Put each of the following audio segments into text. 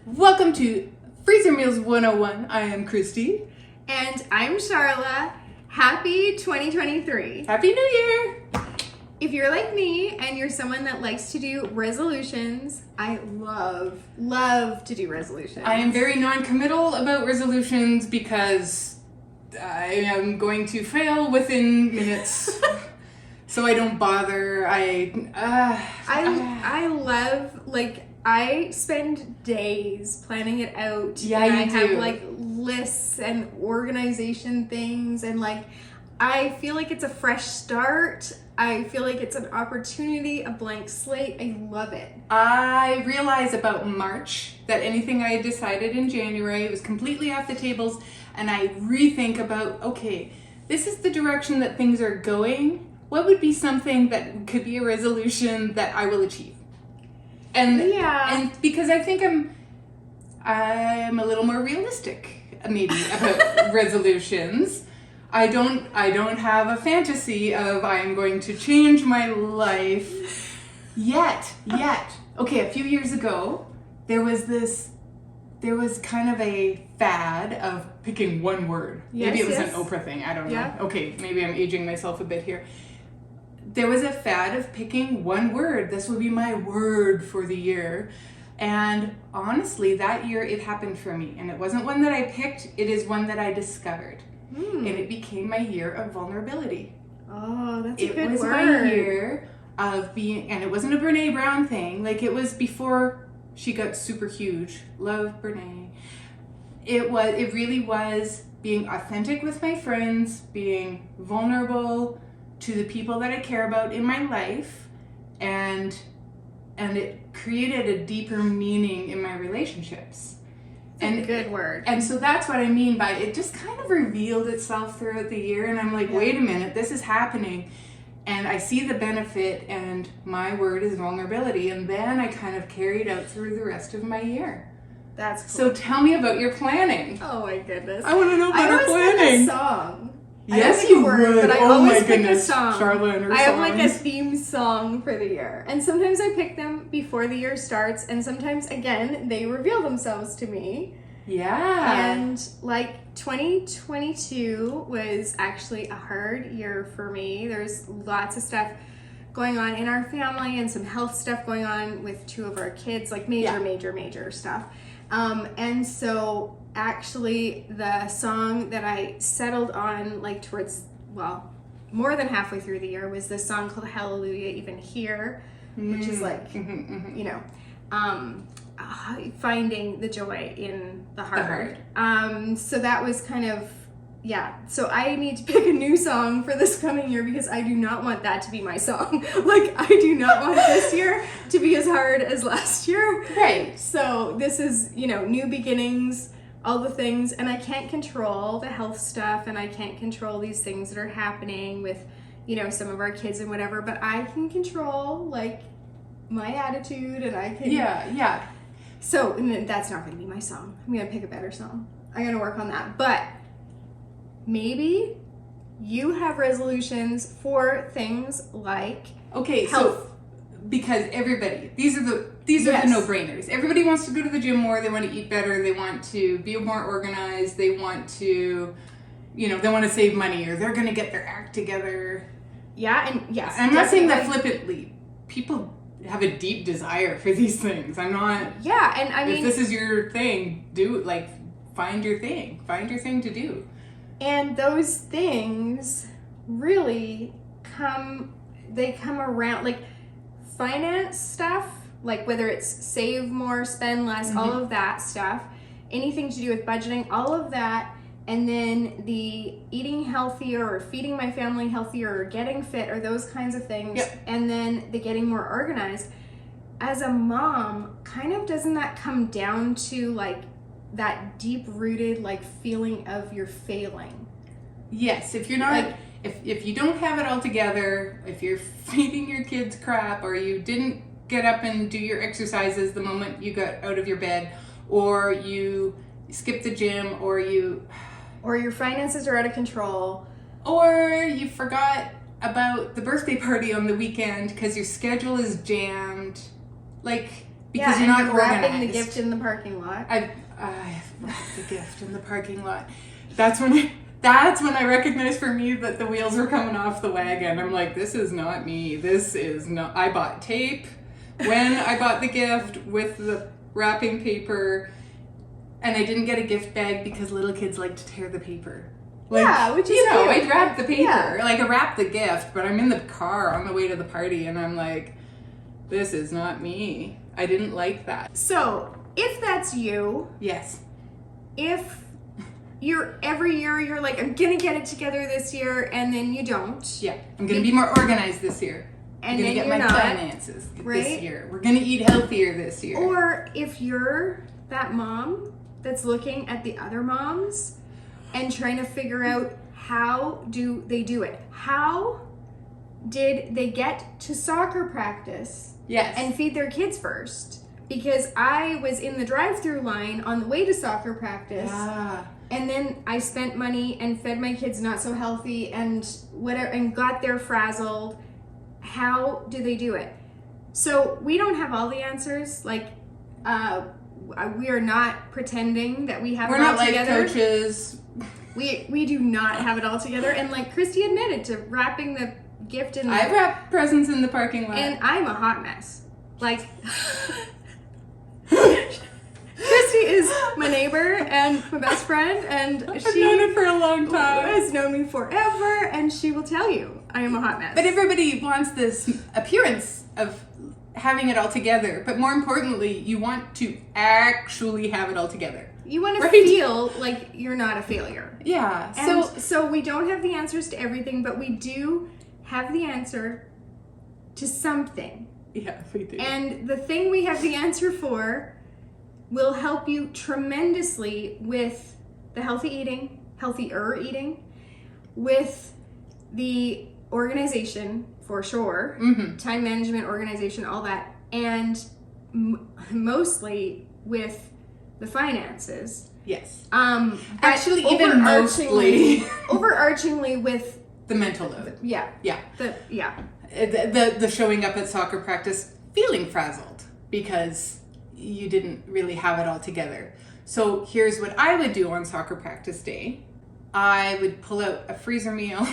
Welcome to Freezer Meals 101. I am Christy. And I'm Charla. Happy 2023. Happy New Year! If you're like me and you're someone that likes to do resolutions, I love to do resolutions. I am very non-committal about resolutions because I am going to fail within minutes. So I don't bother. I love, I spend days planning it out. Yeah, and you I do. have lists and organization things, and I feel like it's a fresh start. I feel like it's an opportunity, a blank slate. I love it. I realize about March that anything I had decided in January was completely off the tables, and I rethink about, okay, this is the direction that things are going. What would be something that could be a resolution that I will achieve? And because I think I'm a little more realistic maybe about resolutions. I don't have a fantasy of I'm going to change my life yet. Okay, a few years ago, there was kind of a fad of picking one word. Maybe it was an Oprah thing, I don't know. Okay, maybe I'm aging myself a bit here. There was a fad of picking one word. This will be my word for the year. And honestly, that year it happened for me. And it wasn't one that I picked, it is one that I discovered. And it became my year of vulnerability. Oh, that's a good word. It was my year of being, and it wasn't a Brene Brown thing. It was before she got super huge. Love Brene. It really was being authentic with my friends, being vulnerable to the people that I care about in my life, and it created a deeper meaning in my relationships. And a good word. And so that's what I mean by it just kind of revealed itself throughout the year, and I'm like, wait a minute, this is happening. And I see the benefit, and my word is vulnerability. And then I kind of carried out through the rest of my year. That's cool. So tell me about your planning. Oh my goodness. I want to know about her planning. I always pick a song. Yes, you would. But I oh always my pick goodness, a song. Charla and her I have songs. a theme song for the year. And sometimes I pick them before the year starts, and sometimes, again, they reveal themselves to me. Yeah. And 2022 was actually a hard year for me. There's lots of stuff going on in our family and some health stuff going on with two of our kids, major stuff. And so actually the song that I settled on more than halfway through the year was this song called Hallelujah Even Here, which is finding the joy in the hard. So that was kind of, so I need to pick a new song for this coming year because I do not want that to be my song. I do not want this year to be as hard as last year. Right. So this is, new beginnings, all the things, and I can't control the health stuff, and I can't control these things that are happening with, some of our kids and whatever, but I can control, my attitude, and I can... Yeah. So, that's not going to be my song. I'm going to pick a better song. I'm going to work on that. But maybe you have resolutions for things like health. So because everybody, these are the no-brainers. Everybody wants to go to the gym more, they want to eat better, they want to be more organized, they want to, they want to save money, or they're going to get their act together. Yeah, and yes. I'm not saying that flippantly. People have a deep desire for these things. I'm not. Yeah, and I mean, if this is your thing, find your thing. Find your thing to do. And those things really come around, finance stuff, whether it's save more, spend less, all of that stuff, anything to do with budgeting, all of that. And then the eating healthier or feeding my family healthier or getting fit or those kinds of things. Yep. And then the getting more organized. As a mom, kind of doesn't that come down to that deep-rooted feeling of you're failing? Yes, if you're not, if you don't have it all together, if you're feeding your kids crap, or you didn't get up and do your exercises the moment you got out of your bed, or you skipped the gym, or your finances are out of control, or you forgot about the birthday party on the weekend because your schedule is jammed. because you're not wrapping organized. the gift in the parking lot. I wrapped the gift in the parking lot. That's when I recognized for me that the wheels were coming off the wagon. I'm like, this is not me. This is not. I bought tape when I bought the gift with the wrapping paper, and I didn't get a gift bag because little kids like to tear the paper. Like, which is cute. I wrapped the paper. Yeah. Like, I wrapped the gift, but I'm in the car on the way to the party, and I'm like, this is not me. I didn't like that. So, if that's you, Yes. if every year you're like, I'm gonna get it together this year, and then you don't. Yeah. I'm going to be more organized this year. And I'm going to then get you're my not, finances right? this year. We're going to eat healthier this year. Or if you're that mom that's looking at the other moms and trying to figure out how do they do it? How did they get to soccer practice Yes. and feed their kids first? Because I was in the drive-through line on the way to soccer practice. Yeah. And then I spent money and fed my kids not so healthy and whatever, and got there frazzled. How do they do it? So we don't have all the answers. Like, we are not pretending that we have We're it all not life together. coaches. We do not have it all together. And like Christy admitted to wrapping the gift in. I've wrapped presents in the parking lot. And I'm a hot mess. Like. Christy is my neighbor and my best friend, and I've she known it for a long time. has known me forever, and she will tell you I am a hot mess. But everybody wants this appearance of having it all together. But more importantly, you want to actually have it all together. you want to Right. feel like you're not a failure. Yeah. And so we don't have the answers to everything, but we do have the answer to something. Yeah, we do. And the thing we have the answer for will help you tremendously with the healthier eating, with the organization for sure, time management, organization, all that, and mostly with the finances. Yes. Actually, even mostly. overarchingly with The mental load. yeah. Yeah. The showing up at soccer practice feeling frazzled because you didn't really have it all together. So here's what I would do on soccer practice day. I would pull out a freezer meal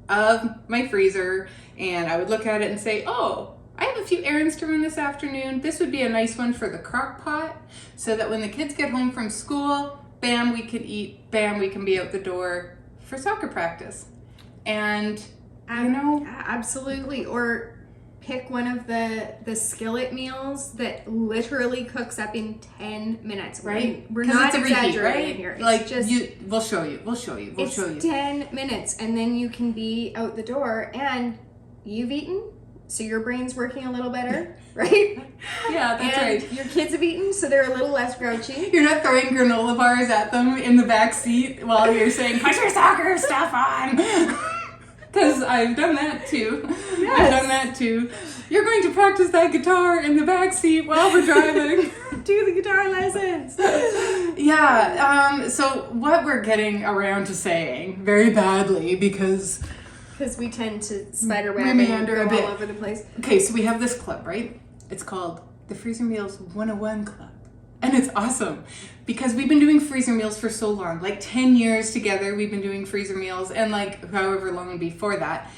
of my freezer and I would look at it and say, oh, I have a few errands to run this afternoon. This would be a nice one for the crock pot so that when the kids get home from school, bam, we can eat, bam, we can be out the door for soccer practice. And absolutely. Or pick one of the skillet meals that literally cooks up in 10 minutes. Right? We're 'Cause not it's a reheat, exaggerating right? here. It's Like just we'll show you. it's 10 minutes and then you can be out the door and you've eaten, so your brain's working a little better, right? Yeah, that's and right. your kids have eaten, so they're a little less grouchy. You're not throwing granola bars at them in the back seat while you're saying, put your soccer stuff on. Because I've done that too. Yes. I've done that too. You're going to practice that guitar in the back seat while we're driving. Do the guitar lessons. Yeah, so what we're getting around to saying very badly because we tend to spider web we and meander go a bit. all over the place. Okay, so we have this club, right? It's called the Freezer Meals 101 Club. And it's awesome because we've been doing freezer meals for so long, like 10 years together we've been doing freezer meals and like however long before that.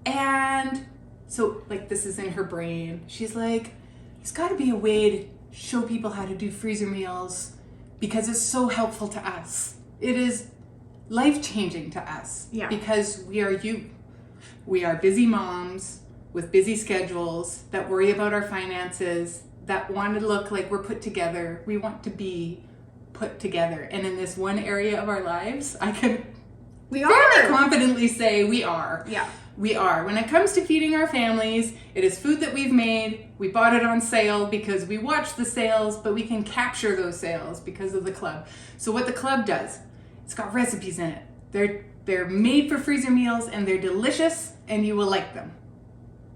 And so like this is in her brain. She's like, there's got to be a way to show people how to do freezer meals because it's so helpful to us. It is life-changing to us because we are you. We are busy moms with busy schedules that worry about our finances, that want to look like we're put together. We want to be put together. And in this one area of our lives, I can fairly confidently say we are. Yeah. We are. When it comes to feeding our families, it is food that we've made. We bought it on sale because we watched the sales, but we can capture those sales because of the club. So what the club does, it's got recipes in it. They're made for freezer meals and they're delicious and you will like them.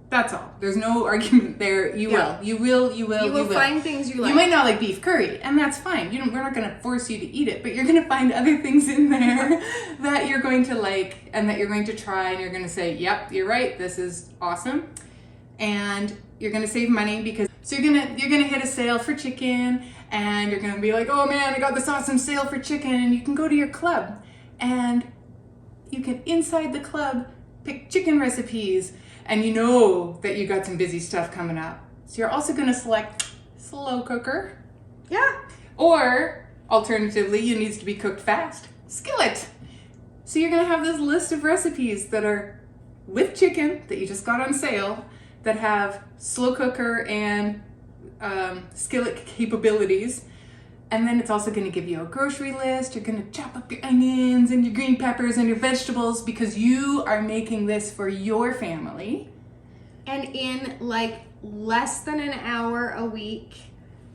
That's all. There's no argument there. You will Find things you like. You might not like beef curry, and that's fine. We're not going to force you to eat it, but you're going to find other things in there that you're going to like and that you're going to try, and you're going to say, yep, you're right, this is awesome. And you're gonna save money because you're gonna hit a sale for chicken, and you're gonna be like, oh man, I got this awesome sale for chicken, and you can go to your club and you can inside the club pick chicken recipes, and you know that you got some busy stuff coming up. So you're also gonna select slow cooker. Yeah. Or alternatively, it needs to be cooked fast, skillet. So you're gonna have this list of recipes that are with chicken that you just got on sale that have slow cooker and skillet capabilities. And then it's also gonna give you a grocery list. You're gonna chop up your onions and your green peppers and your vegetables because you are making this for your family. And in like less than an hour a week,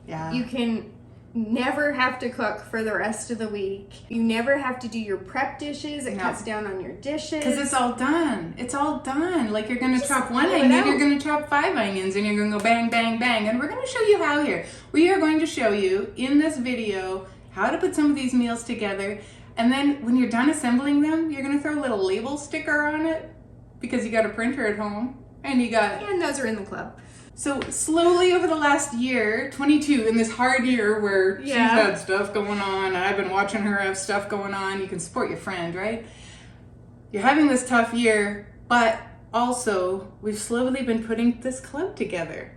you can never have to cook for the rest of the week. You never have to do your prep dishes. It cuts down on your dishes. Because it's all done. It's all done. Like you're going to chop one onion, you're going to chop 5 onions, and you're going to go bang, bang, bang. And we're going to show you how here. We are going to show you in this video how to put some of these meals together. And then when you're done assembling them, you're going to throw a little label sticker on it because you got a printer at home. And those are in the club. So slowly over the last year, 22, in this hard year where she's had stuff going on, and I've been watching her have stuff going on, you can support your friend, right? You're having this tough year, but also we've slowly been putting this club together.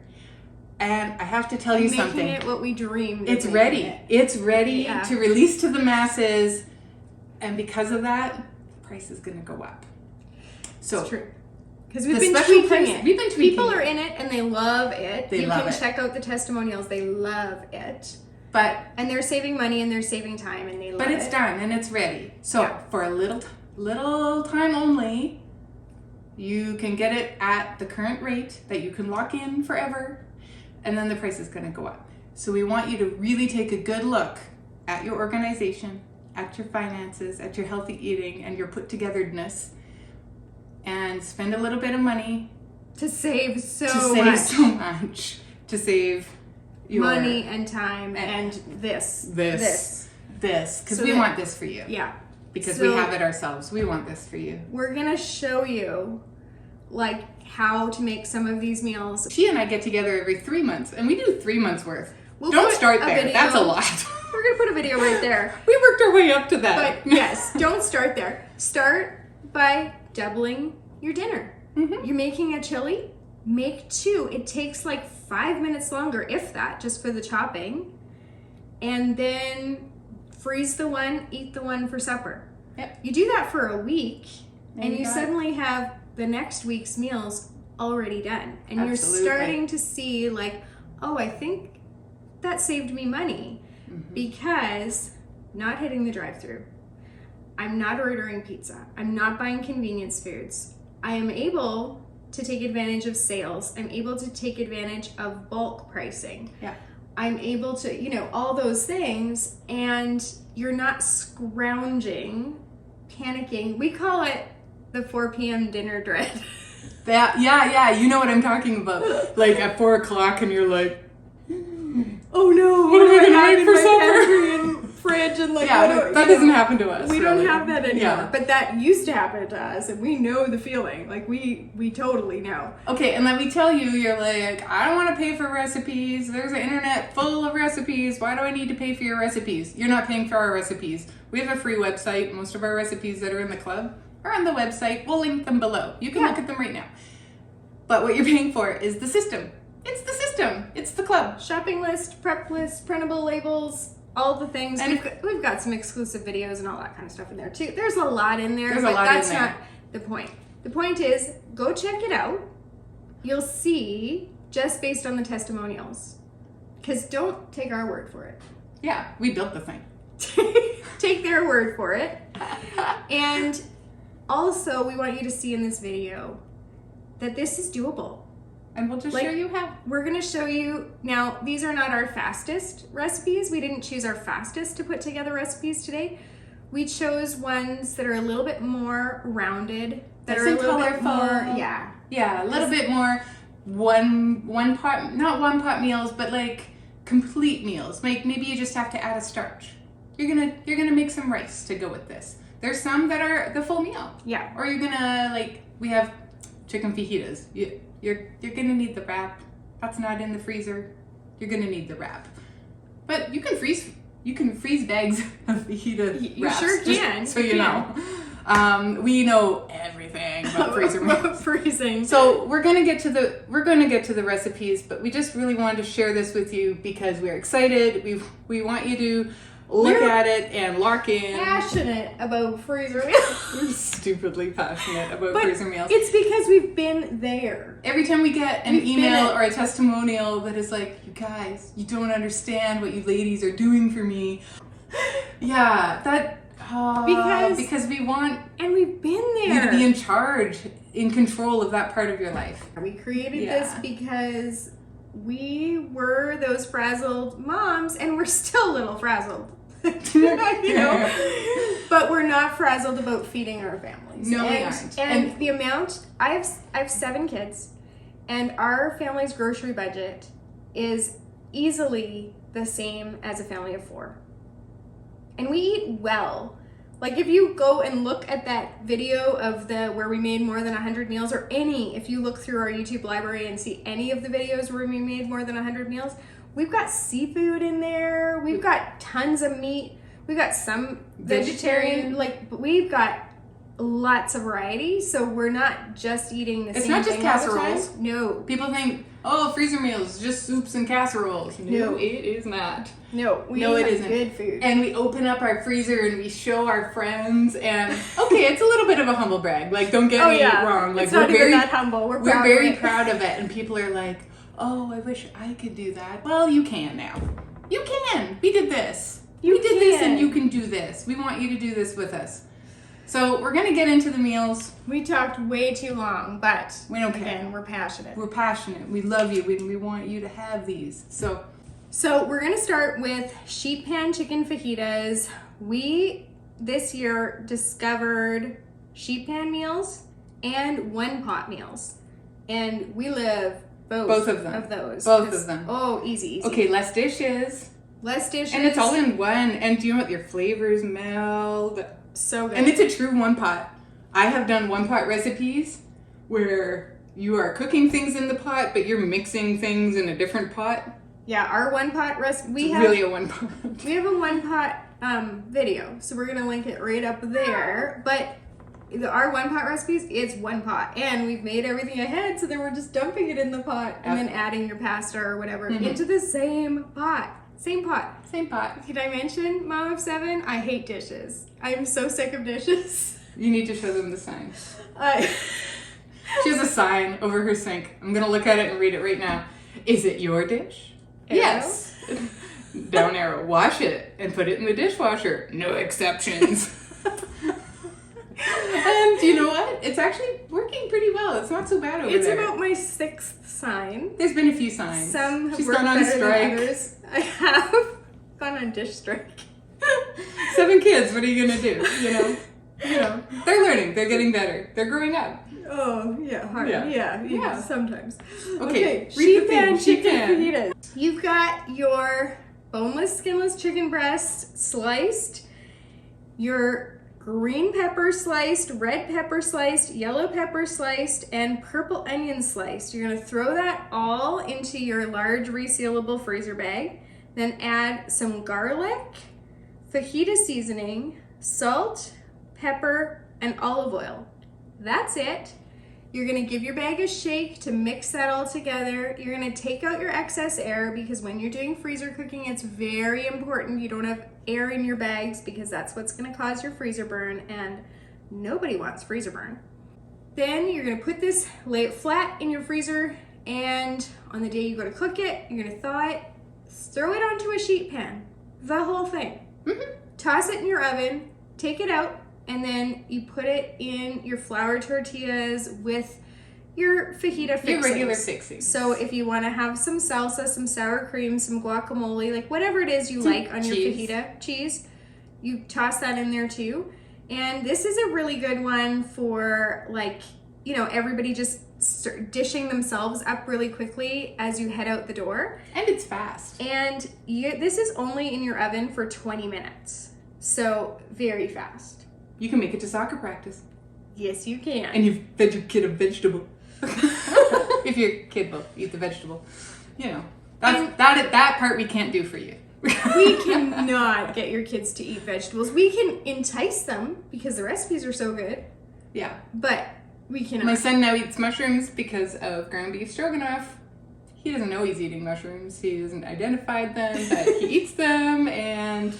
And I have to tell you something. Making it what we dreamed. It's ready. It's ready to release to the masses. And because of that, the price is going to go up. So it's true. Because we've been tweaking it. We've been tweaking People are in it and they love it. You can check out the testimonials. They love it. And they're saving money and they're saving time and they love it. But it's done and it's ready. So for a little time only, you can get it at the current rate that you can lock in forever. And then the price is going to go up. So we want you to really take a good look at your organization, at your finances, at your healthy eating, and your put-togetherness. And spend a little bit of money to save so much. To save your money and time and this. Because we want this for you. Yeah. Because we have it ourselves. We want this for you. We're going to show you like how to make some of these meals. She and I get together every 3 months and we do 3 months worth. Don't start there. Video. That's a lot. We're going to put a video right there. We worked our way up to that. But yes, don't start there. Start by doubling your dinner. Mm-hmm. You're making a chili, make 2. It takes like 5 minutes longer, if that, just for the chopping. And then freeze the one, eat the one for supper. Yep. You do that for a week, and you suddenly have the next week's meals already done. And you're starting to see like, oh, I think that saved me money because not hitting the drive-thru. I'm not ordering pizza. I'm not buying convenience foods. I am able to take advantage of sales. I'm able to take advantage of bulk pricing. Yeah. I'm able to, all those things, and you're not scrounging, panicking. We call it the 4 p.m. dinner dread. Yeah, you know what I'm talking about. Like at 4 o'clock and you're like, oh no, what am I gonna make for supper? Fridge and like that doesn't happen to us. We don't have that anymore, but that used to happen to us, and we know the feeling. Like we totally know. Okay, and let me tell you, you're like, I don't want to pay for recipes. There's an internet full of recipes. Why do I need to pay for your recipes? You're not paying for our recipes. We have a free website. Most of our recipes that are in the club are on the website. We'll link them below. You can look at them right now. But what you're paying for is the system. It's the system. It's the club. Shopping list, prep list, printable labels, all the things. And we've got some exclusive videos and all that kind of stuff in there too. There's a lot in there, but that's not the point. The point is, go check it out. You'll see just based on the testimonials. Because don't take our word for it. Yeah, we built the thing. Take their word for it. And also, we want you to see in this video that this is doable. And we'll just show you how. We're going to show you. Now, these are not our fastest recipes. We didn't choose our fastest to put together recipes today. We chose ones that are a little bit more rounded, that are a little bit more, a little bit more one pot, not one pot meals, but like complete meals. Like maybe you just have to add a starch. You're gonna make some rice to go with this. There's some that are the full meal. Yeah. Or you're gonna we have chicken fajitas. You're gonna need the wrap. that's not in the freezer, you're gonna need the wrap. But you can freeze bags of fajita wraps. You sure can. So you know. We know everything about freezer meals. About freezing. So we're gonna get to the recipes, but we just really wanted to share this with you because we're excited. We want you to look at it and lock in. Passionate about freezer meals. We're stupidly passionate about freezer meals. It's because we've been there. Every time we get an email or a testimonial that is like, you guys, you don't understand what you ladies are doing for me. Yeah, because we want, and we've been there, you to be in charge, in control of that part of your life. We created this because we were those frazzled moms, and we're still a little frazzled. You know, but we're not frazzled about feeding our families. No, we aren't. And the amount, I have 7 kids, and our family's grocery budget is easily the same as a family of 4. And we eat well. Like if you go and look at that video of where we made more than 100 meals, or if you look through our YouTube library and see any of the videos where we made more than 100 meals, we've got seafood in there. We've got tons of meat. We've got some vegetarian. We've got lots of variety. So we're not just eating the same thing. It's not just casseroles. No. People think, freezer meals, just soups and casseroles. No, it is not. No, it isn't. Good food. And we open up our freezer and we show our friends, and it's a little bit of a humble brag. Like, don't get me wrong. Like, it's not even that humble. We're very proud of it, and people are like, "Oh, I wish I could do that." Well, you can now. You can. We did this. We did this, and you can do this. We want you to do this with us. So we're gonna get into the meals. We talked way too long, but we don't care. Again, we're passionate. We're passionate. We love you. We want you to have these. So we're gonna start with sheet pan chicken fajitas. We this year discovered sheet pan meals and one pot meals, and we live both of those. Both of them. Oh, easy. Okay, less dishes. And it's all in one. And do you know what? Your flavors meld. So good. And it's a true one pot. I have done one pot recipes where you are cooking things in the pot, but you're mixing things in a different pot. Yeah, our one pot recipe. We have really a one pot. We have a one pot video, so we're gonna link it right up there. But our one pot recipes, it's one pot, and we've made everything ahead, so then we're just dumping it in the pot and then adding your pasta or whatever into the same pot. Same pot. Did I mention, Mom of 7? I hate dishes. I'm so sick of dishes. You need to show them the sign. She has a sign over her sink. I'm gonna look at it and read it right now. Is it your dish? Arrow? Yes. Down arrow. Wash it and put it in the dishwasher. No exceptions. And you know what? It's actually working pretty well. It's not so bad over there. It's about my 6th sign. There's been a few signs. Some have She's worked gone on better strike. than others. I have gone on dish strike. 7 kids. What are you gonna do? You know, they're learning. They're getting better. They're growing up. Oh yeah, hard. Yeah. Sometimes. Okay. Sheet pan chicken fajitas. You've got your boneless, skinless chicken breast sliced. Your green pepper sliced, red pepper sliced, yellow pepper sliced, and purple onion sliced. You're gonna throw that all into your large resealable freezer bag. Then add some garlic, fajita seasoning, salt, pepper, and olive oil. That's it. You're gonna give your bag a shake to mix that all together. You're gonna take out your excess air, because when you're doing freezer cooking, it's very important you don't have air in your bags, because that's what's gonna cause your freezer burn, and nobody wants freezer burn. Then you're gonna put this, lay it flat in your freezer, and on the day you go to cook it, you're gonna thaw it, throw it onto a sheet pan, the whole thing. Toss it in your oven, take it out, and then you put it in your flour tortillas with your fajita fixings. Your regular fixings. So if you want to have some salsa, some sour cream, some guacamole, like whatever it is you like on your fajita, cheese, you toss that in there too. And this is a really good one for everybody just dishing themselves up really quickly as you head out the door. And it's fast. And this is only in your oven for 20 minutes. So very fast. You can make it to soccer practice. Yes, you can. And you've fed your kid a vegetable. if your kid will eat the vegetable. You know, that part we can't do for you. We cannot get your kids to eat vegetables. We can entice them because the recipes are so good. Yeah. But we cannot. My son now eats mushrooms because of ground beef stroganoff. He doesn't know he's eating mushrooms. He hasn't identified them, but he eats them, and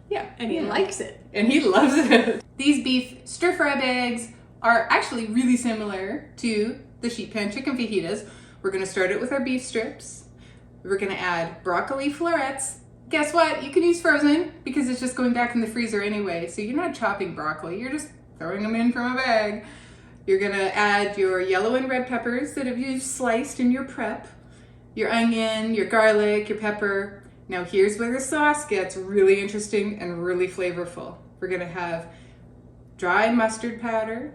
yeah. And he likes it. And he loves it. These beef stir-fry bags are actually really similar to the sheet pan chicken fajitas. We're going to start it with our beef strips. We're going to add broccoli florets. Guess what? You can use frozen because it's just going back in the freezer anyway. So you're not chopping broccoli. You're just throwing them in from a bag. You're going to add your yellow and red peppers that have you sliced in your prep. Your onion, your garlic, your pepper. Now here's where the sauce gets really interesting and really flavorful. We're going to have dry mustard powder,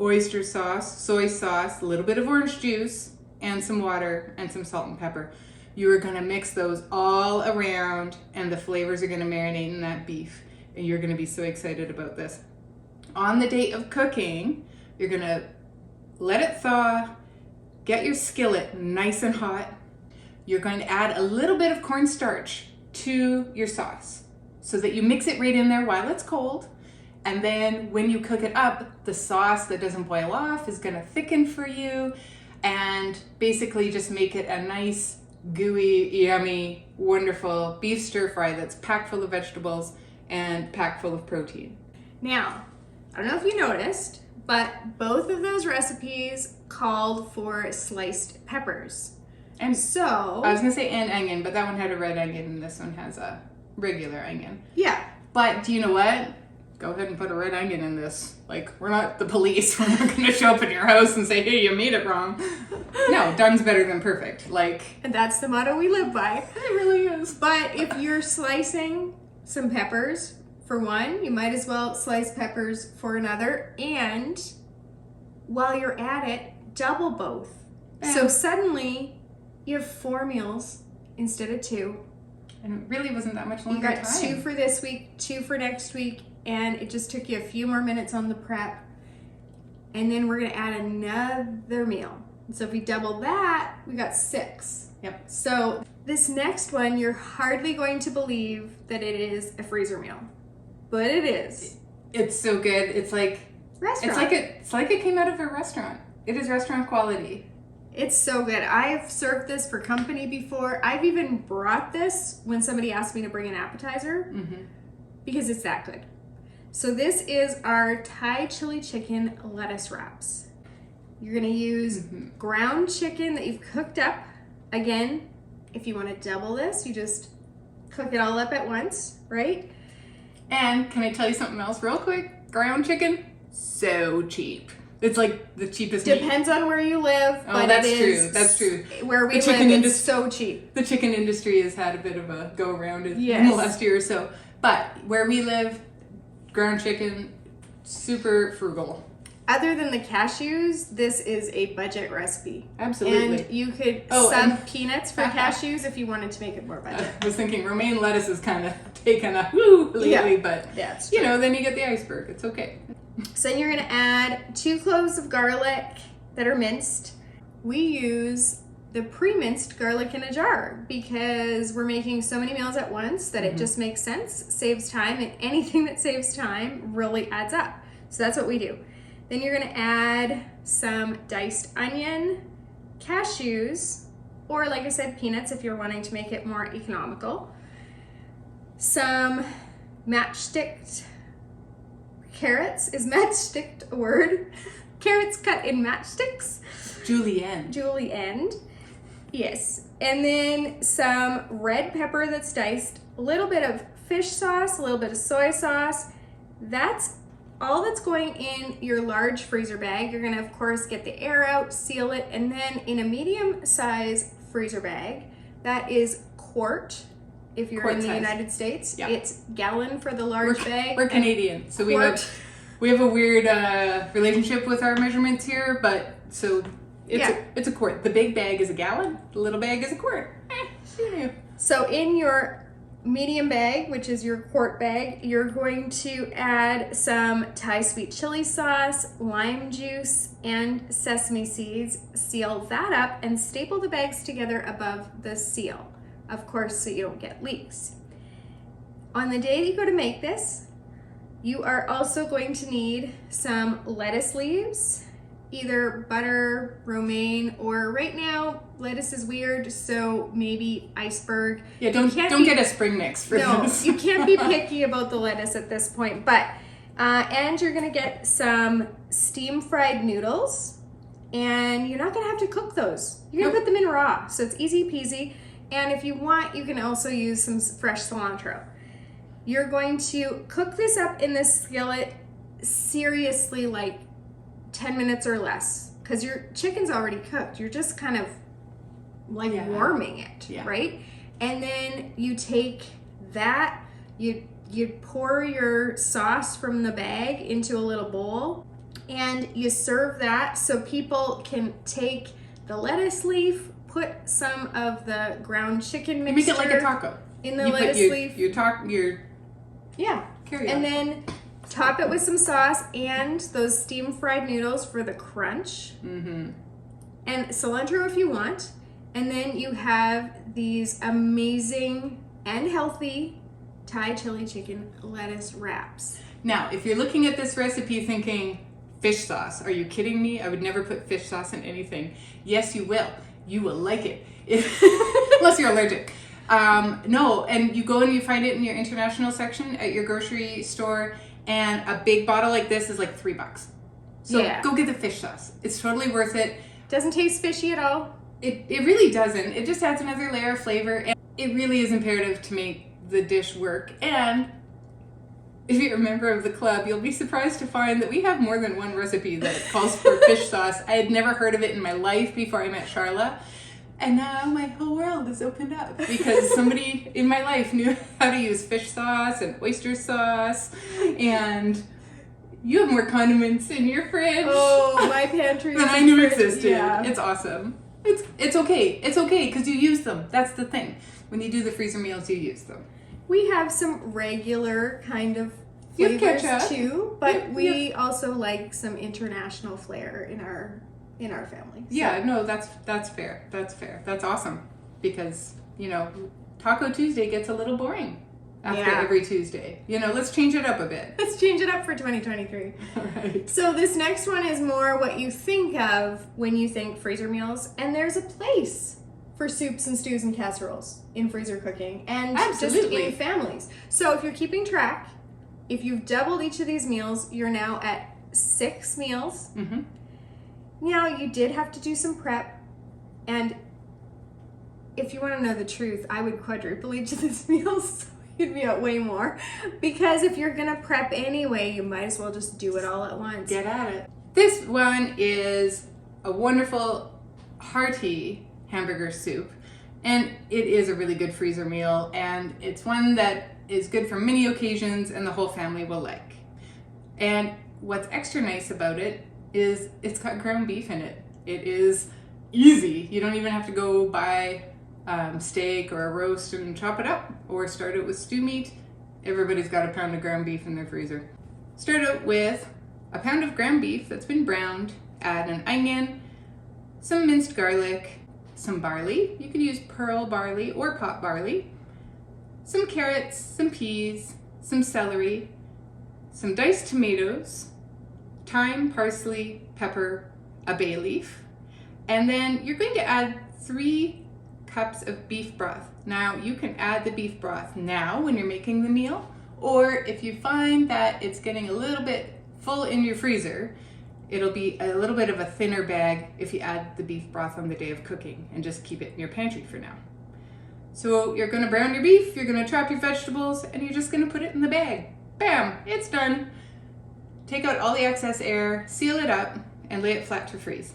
oyster sauce, soy sauce, a little bit of orange juice, and some water and some salt and pepper. You are going to mix those all around, and the flavors are going to marinate in that beef. And you're going to be so excited about this. On the date of cooking, you're going to let it thaw, get your skillet nice and hot. You're going to add a little bit of cornstarch to your sauce so that you mix it right in there while it's cold. And then when you cook it up, the sauce that doesn't boil off is going to thicken for you and basically just make it a nice, gooey, yummy, wonderful beef stir fry that's packed full of vegetables and packed full of protein. Now, I don't know if you noticed, but both of those recipes called for sliced peppers. And so I was going to say and onion, but that one had a red onion and this one has a regular onion. Yeah. But do you know what? Go ahead and put a red onion in this. Like, we're not the police. We're not going to show up in your house and say, hey, you made it wrong. No, done's better than perfect. Like, and that's the motto we live by. It really is. But if you're slicing some peppers for one, you might as well slice peppers for another. And while you're at it, double both. Yeah. So suddenly you have 4 meals instead of 2. And it really wasn't that much longer You got time. 2 for this week, 2 for next week, and it just took you a few more minutes on the prep. And then we're gonna add another meal. So if we double that, we got 6. Yep. So this next one, you're hardly going to believe that it is a freezer meal, but it is. It's so good. It's like Restaurant. it's like it came out of a restaurant. It is restaurant quality. It's so good. I've served this for company before. I've even brought this when somebody asked me to bring an appetizer because it's that good. So this is our Thai chili chicken lettuce wraps. You're gonna use ground chicken that you've cooked up. Again, if you want to double this, you just cook it all up at once, right? And can I tell you something else real quick? Ground chicken, so cheap. It's like the cheapest meat. Depends on where you live, but that's it is true. That's true. Where we The live, chicken it's so cheap. The chicken industry has had a bit of a go around in Yes. the last year or so. But where we live, ground chicken, super frugal. Other than the cashews, this is a budget recipe. Absolutely. And you could sub peanuts for cashews if you wanted to make it more budget. I was thinking romaine lettuce is kind of taken a woo lately, but that's you know, then you get the iceberg. It's okay. So then you're gonna add 2 cloves of garlic that are minced. We use the pre-minced garlic in a jar because we're making so many meals at once that it just makes sense, saves time, and anything that saves time really adds up. So that's what we do. Then you're gonna add some diced onion, cashews, or like I said, peanuts if you're wanting to make it more economical. Some matchsticked carrots. Is matchsticked a word? Carrots cut in matchsticks. Julienne. Yes. And then some red pepper that's diced, a little bit of fish sauce, a little bit of soy sauce. That's all that's going in your large freezer bag. You're gonna, of course, get the air out, seal it, and then in a medium size freezer bag, that is quart. If you're in the United States, it's gallon for the large bag. We're Canadian, so we have a weird relationship with our measurements here. But so it's a quart. The big bag is a gallon. The little bag is a quart. So in your medium bag, which is your quart bag, you're going to add some Thai sweet chili sauce, lime juice, and sesame seeds. Seal that up and staple the bags together above the seal, of course, so you don't get leaks. On the day that you go to make this, you are also going to need some lettuce leaves, either butter, romaine, or right now lettuce is weird, so maybe iceberg. Yeah, don't get a spring mix for this. No, you can't be picky about the lettuce at this point. But and you're gonna get some steam fried noodles, and you're not gonna have to cook those. You're gonna put them in raw, so it's easy peasy. And if you want, you can also use some fresh cilantro. You're going to cook this up in this skillet seriously like 10 minutes or less, because your chicken's already cooked. You're just kind of like warming it, right? And then you take that, you pour your sauce from the bag into a little bowl, and you serve that so people can take the lettuce leaf, put some of the ground chicken mixture. Make it like a taco. In the lettuce leaf. And then top it with some sauce and those steam fried noodles for the crunch. Mm-hmm. And cilantro if you want. And then you have these amazing and healthy Thai chili chicken lettuce wraps. Now, if you're looking at this recipe thinking, fish sauce, are you kidding me? I would never put fish sauce in anything. Yes, you will. You will like it. Unless you're allergic. No, and you go and you find it in your international section at your grocery store, and a big bottle like this is like $3. So go get the fish sauce. It's totally worth it. Doesn't taste fishy at all. It really doesn't. It just adds another layer of flavor, and it really is imperative to make the dish work. And if you're a member of the club, you'll be surprised to find that we have more than one recipe that calls for fish sauce. I had never heard of it in my life before I met Charla. And now my whole world is opened up because somebody in my life knew how to use fish sauce and oyster sauce, and you have more condiments in your fridge. Oh, my pantry than I knew existed. Yeah. It's awesome. It's okay. It's okay because you use them. That's the thing. When you do the freezer meals, you use them. We have some regular kind of flavors too, but we also like some international flair in our family. So. Yeah, no, that's fair. That's fair. That's awesome because, Taco Tuesday gets a little boring after every Tuesday. Let's change it up a bit. Let's change it up for 2023. All right. So this next one is more what you think of when you think freezer meals, and there's a place for soups and stews and casseroles in freezer cooking and just in families. So if you're keeping track, if you've doubled each of these meals, you're now at 6 meals. Mm-hmm. Now, you did have to do some prep, and if you want to know the truth, I would quadruple each of these meals, so you'd be at way more, because if you're going to prep anyway, you might as well just do it all at once. Get at it. This one is a wonderful Hearty hamburger soup, and it is a really good freezer meal, and it's one that is good for many occasions and the whole family will like. And what's extra nice about it is it's got ground beef in it. It is easy. You don't even have to go buy steak or a roast and chop it up or start it with stew meat. Everybody's got a pound of ground beef in their freezer. Start out with a pound of ground beef that's been browned. Add an onion, some minced garlic, some barley. You can use pearl barley or pot barley. Some carrots, some peas, some celery, some diced tomatoes, thyme, parsley, pepper, a bay leaf, and then you're going to add 3 cups of beef broth. Now you can add the beef broth now when you're making the meal, or if you find that it's getting a little bit full in your freezer, it'll be a little bit of a thinner bag if you add the beef broth on the day of cooking and just keep it in your pantry for now. So you're going to brown your beef, you're going to chop your vegetables, and you're just going to put it in the bag. Bam, it's done. Take out all the excess air, seal it up, and lay it flat to freeze.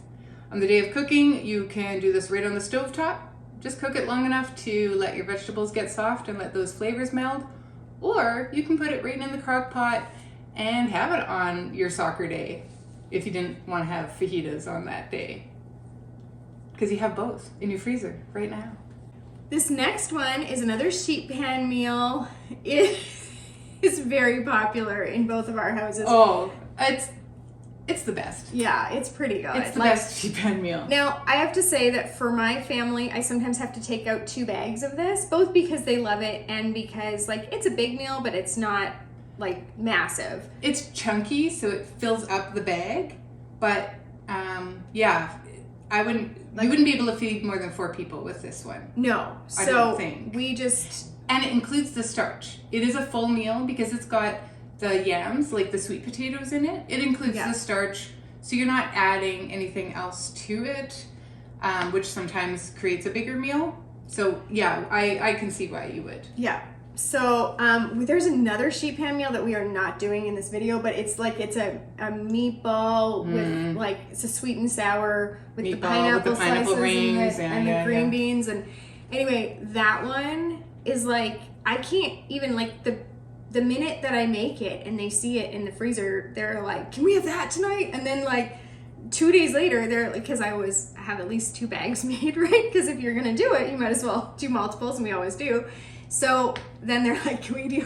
On the day of cooking, you can do this right on the stove top. Just cook it long enough to let your vegetables get soft and let those flavors meld. Or you can put it right in the crock pot and have it on your soccer day if you didn't want to have fajitas on that day. Because you have both in your freezer right now. This next one is another sheet pan meal. It is very popular in both of our houses. Oh, it's the best. Yeah, it's pretty good. It's the best sheet pan meal. Now, I have to say that for my family, I sometimes have to take out 2 bags of this, both because they love it and because, like, it's a big meal, but it's not, like, massive. It's chunky, so it fills up the bag, but, yeah, you wouldn't be able to feed more than 4 people with this one. No. I don't think. And it includes the starch. It is a full meal because it's got the yams, like the sweet potatoes in it. It includes the starch, so you're not adding anything else to it, which sometimes creates a bigger meal. So yeah, I can see why you would. Yeah. So there's another sheet pan meal that we are not doing in this video, but it's a meatball with like, it's a sweet and sour with the pineapple slices rings and the green beans. And anyway, that one is like, I can't even, like, the minute that I make it and they see it in the freezer, they're like, can we have that tonight? And then, like, 2 days later, they're like, because I always have at least 2 bags made, right? Because if you're gonna do it, you might as well do multiples, and we always do. So then they're like, can we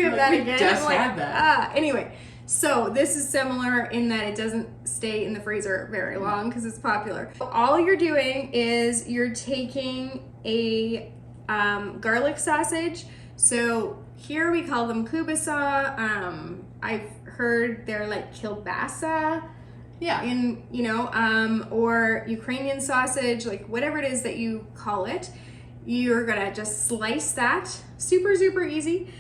have that again? Just had that. Anyway, so this is similar in that it doesn't stay in the freezer very long because it's popular. All you're doing is you're taking a garlic sausage. So here we call them kubasa. I've heard they're like kielbasa. Yeah. Or Ukrainian sausage, like whatever it is that you call it. You're gonna just slice that, super, super easy.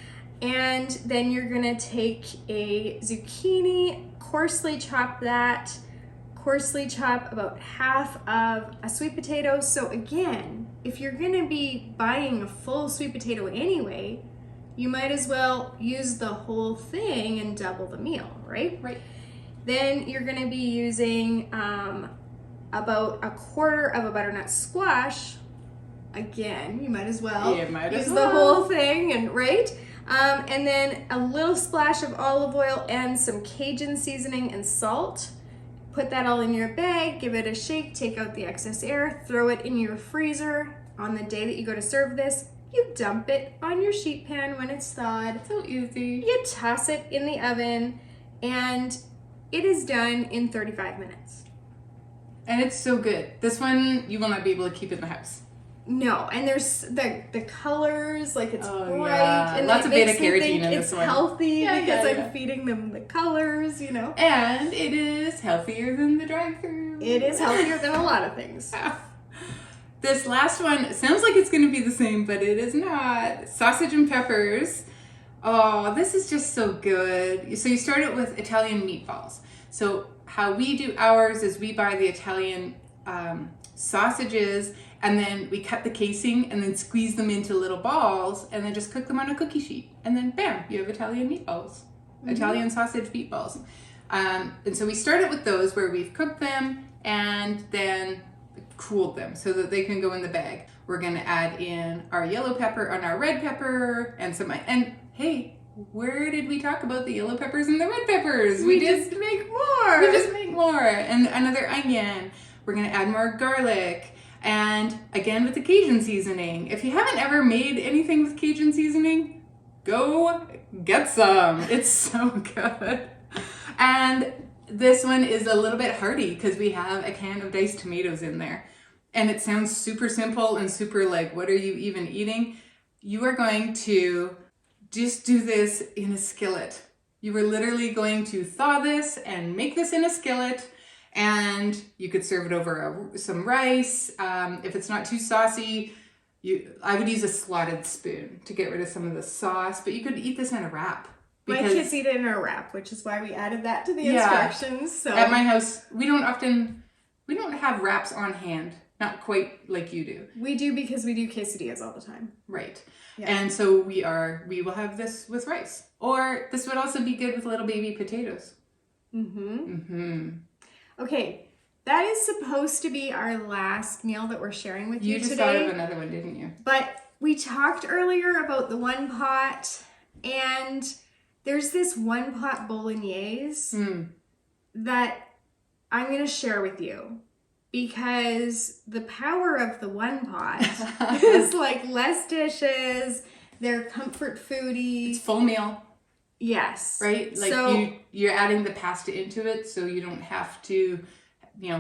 And then you're gonna take a zucchini, coarsely chop that, coarsely chop about half of a sweet potato. So again, if you're gonna be buying a full sweet potato anyway, you might as well use the whole thing and double the meal, right? Right. Then you're gonna be using about a quarter of a butternut squash. Again, you might as well use the whole thing, and and then a little splash of olive oil and some Cajun seasoning and salt. Put that all in your bag, give it a shake, take out the excess air, throw it in your freezer. On the day that you go to serve this, you dump it on your sheet pan when it's thawed. So easy. You toss it in the oven, and it is done in 35 minutes. And it's so good. This one, you will not be able to keep in the house. No, and there's the colors, like it's bright, yeah. and lots of beta carotene in this one. It's healthy because I'm feeding them the colors, And it is healthier than the drive-thru. It is healthier than a lot of things. This last one sounds like it's going to be the same, but it is not. Sausage and peppers. Oh, this is just so good. So you start it with Italian meatballs. So how we do ours is we buy the Italian sausages, and then we cut the casing and then squeeze them into little balls and then just cook them on a cookie sheet. And then bam, you have Italian meatballs, Italian sausage meatballs. And so we started with those where we've cooked them and then cooled them so that they can go in the bag. We're gonna add in our yellow pepper and our red pepper and and hey, where did we talk about the yellow peppers and the red peppers? We just make more. We just make more. And another onion. We're gonna add more garlic. And again with the Cajun seasoning. If you haven't ever made anything with Cajun seasoning, go get some. It's so good. And this one is a little bit hearty because we have a can of diced tomatoes in there. And it sounds super simple and super like, what are you even eating? You are going to just do this in a skillet. You are literally going to thaw this and make this in a skillet. And you could serve it over some rice. If it's not too saucy, I would use a slotted spoon to get rid of some of the sauce, but you could eat this in a wrap. My kids eat it in a wrap, which is why we added that to the instructions. So at my house, we don't have wraps on hand. Not quite like you do. We do because we do quesadillas all the time. Right. Yeah. And so we will have this with rice. Or this would also be good with little baby potatoes. Okay, that is supposed to be our last meal that we're sharing with you today. You just thought of another one, didn't you? But we talked earlier about the one pot, and there's this one pot bolognese that I'm going to share with you. because the power of the one pot is like less dishes, they're comfort foodie. It's full meal. Yes. Right? Like so, you're adding the pasta into it, so you don't have to,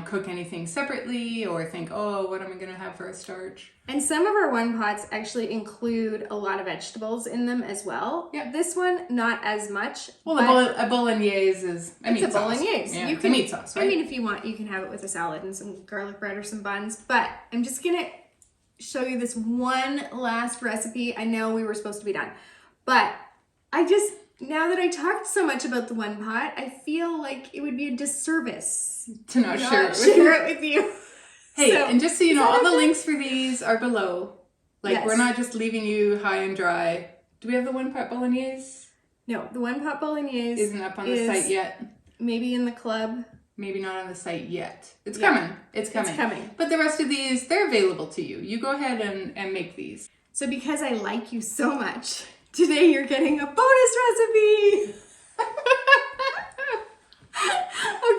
cook anything separately or think, oh, what am I going to have for a starch? And some of our one pots actually include a lot of vegetables in them as well. Yeah. This one, not as much. Well, a bolognese is a meat sauce. It's a bolognese. Yeah, It's a meat sauce, right? I mean, if you want, you can have it with a salad and some garlic bread or some buns. But I'm just going to show you this one last recipe. I know we were supposed to be done. But now that I talked so much about the one pot, I feel like it would be a disservice to not share it with you. Hey, and just so you know, all the links for these are below. Like, Yes. we're not just leaving you high and dry. Do we have the one pot bolognese? No, the one pot bolognese Isn't up on the site yet. Maybe in the club. Maybe not on the site yet. It's Yeah. coming. It's coming. It's coming. But the rest of these, they're available to you. You go ahead and make these. So because I like you so much, today you're getting a bonus recipe.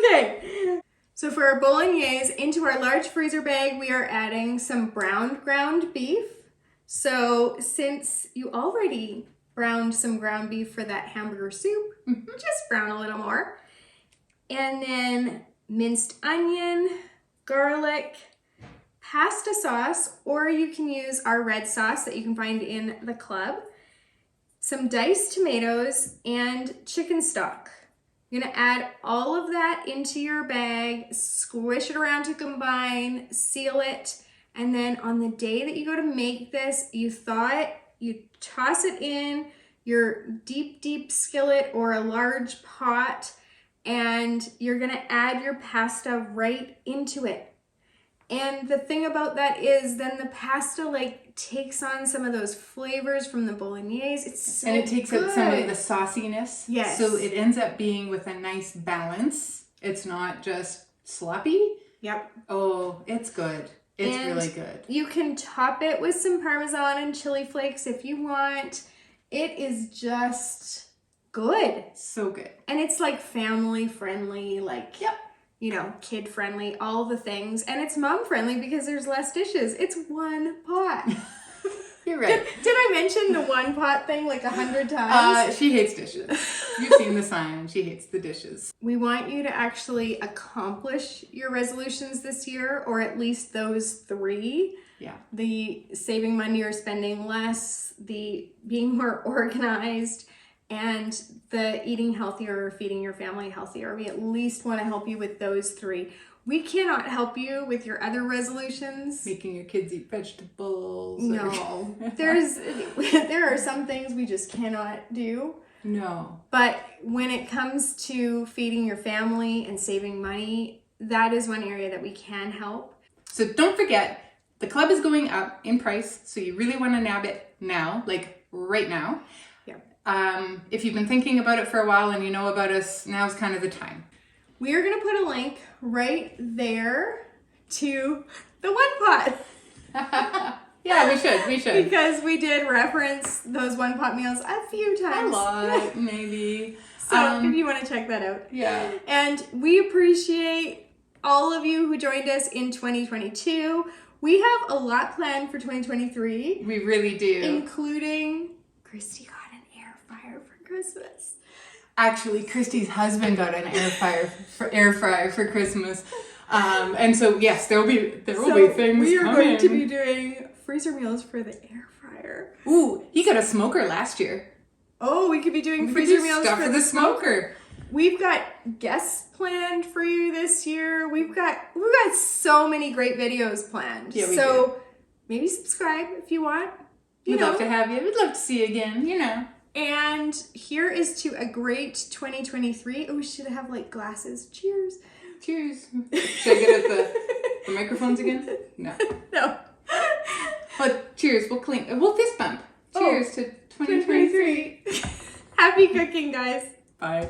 Okay. So for our bolognese, into our large freezer bag, we are adding some browned ground beef. So since you already browned some ground beef for that hamburger soup, just brown a little more. And then minced onion, garlic, pasta sauce, or you can use our red sauce that you can find in the club, some diced tomatoes, and chicken stock. You're gonna add all of that into your bag, squish it around to combine, seal it, and then on the day that you go to make this, you toss it in your deep skillet or a large pot, and you're gonna add your pasta right into it. And the thing about that is then the pasta takes on some of those flavors from the bolognese. It's so And it takes good. out some of the sauciness. Yes. So it ends up being with a nice balance. It's not just sloppy. Yep. Oh, it's good. It's really good. You can top it with some Parmesan and chili flakes if you want. It is just good. So good. And it's family friendly, Yep. Kid friendly, all the things. And it's mom friendly because there's less dishes. It's one pot. You're right. Did I mention the one pot thing 100 times? She hates dishes. You've seen the sign. She hates the dishes. We want you to actually accomplish your resolutions this year, or at least those 3. Yeah. The saving money or spending less, the being more organized, and the eating healthier or feeding your family healthier. We at least want to help you with those 3. We cannot help you with your other resolutions. Making your kids eat vegetables. No. There are some things we just cannot do. No. But when it comes to feeding your family and saving money, that is one area that we can help. So don't forget, the club is going up in price, so you really want to nab it now, right now. Yeah. If you've been thinking about it for a while and you know about us, now's kind of the time. We are going to put a link right there to the one pot. Yeah, we should. Because we did reference those one pot meals a few A times. lot, maybe. So if you want to check that out. Yeah. And we appreciate all of you who joined us in 2022. We have a lot planned for 2023. We really do. Including Christy got an air fryer for Christmas. Actually, Christy's husband got an air fryer for Christmas. And so yes, there will be things we are coming. going to be doing freezer meals for the air fryer. Ooh, he got a smoker last year. Oh, we could be doing We freezer could do meals stuff for the smoker. We've got guests planned for you this year. We've got so many great videos planned. Yeah, we so maybe subscribe if you want. We'd love to have you. We'd love to see you again, And here is to a great 2023. Oh, we should have glasses. Cheers. Cheers. Should I get out the microphones again? No. No. But cheers. We'll fist bump. Cheers to 2023. 2023. Happy cooking, guys. Bye.